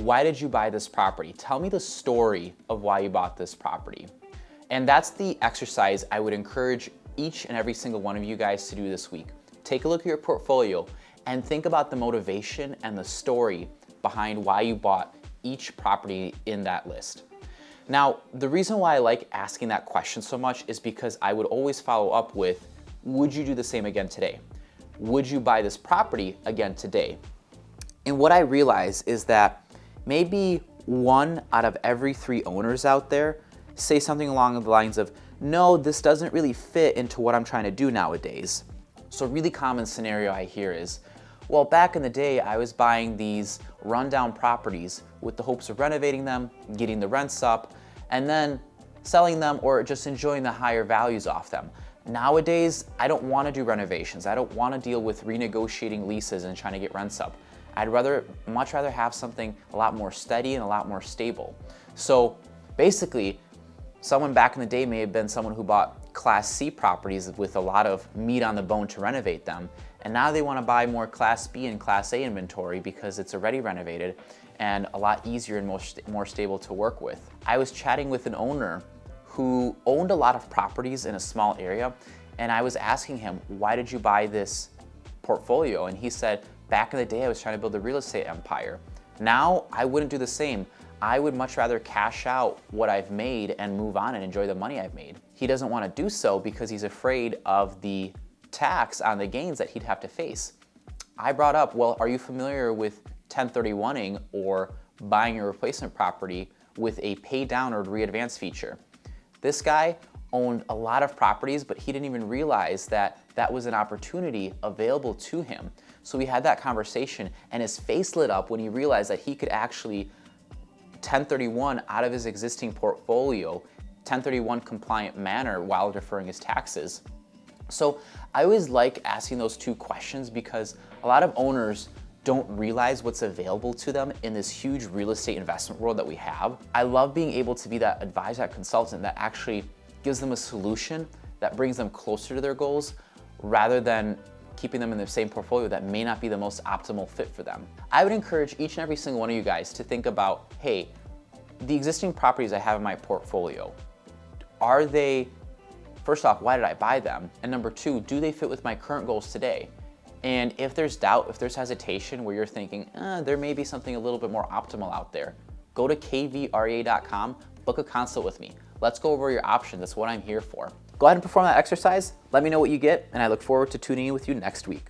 why did you buy this property? Tell me the story of why you bought this property. And that's the exercise I would encourage each and every single one of you guys to do this week. Take a look at your portfolio and think about the motivation and the story behind why you bought each property in that list. Now, the reason why I like asking that question so much is because I would always follow up with, would you do the same again today? Would you buy this property again today? And what I realize is that maybe 1 out of every 3 owners out there say something along the lines of, no, this doesn't really fit into what I'm trying to do nowadays. So a really common scenario I hear is, well, back in the day, I was buying these rundown properties with the hopes of renovating them, getting the rents up, and then selling them or just enjoying the higher values off them. Nowadays, I don't want to do renovations. I don't want to deal with renegotiating leases and trying to get rents up. I'd much rather have something a lot more steady and a lot more stable. So basically, someone back in the day may have been someone who bought Class C properties with a lot of meat on the bone to renovate them, and now they want to buy more Class B and Class A inventory because it's already renovated and a lot easier and more stable to work with. I was chatting with an owner who owned a lot of properties in a small area, and I was asking him, why did you buy this portfolio? And he said, back in the day, I was trying to build a real estate empire. Now, I wouldn't do the same. I would much rather cash out what I've made and move on and enjoy the money I've made. He doesn't want to do so because he's afraid of the tax on the gains that he'd have to face. I brought up, well, are you familiar with 1031ing or buying a replacement property with a pay down or readvance feature? This guy owned a lot of properties, but he didn't even realize that that was an opportunity available to him. So we had that conversation and his face lit up when he realized that he could actually 1031 out of his existing portfolio, 1031 compliant manner while deferring his taxes. So I always like asking those 2 questions because a lot of owners don't realize what's available to them in this huge real estate investment world that we have. I love being able to be that advisor, that consultant that actually gives them a solution that brings them closer to their goals rather than keeping them in the same portfolio that may not be the most optimal fit for them. I would encourage each and every single one of you guys to think about, hey, the existing properties I have in my portfolio, are they, first off, why did I buy them? And number 2, do they fit with my current goals today? And if there's doubt, if there's hesitation where you're thinking, there may be something a little bit more optimal out there, go to kvrea.com, book a consult with me. Let's go over your options. That's what I'm here for. Go ahead and perform that exercise. Let me know what you get, and I look forward to tuning in with you next week.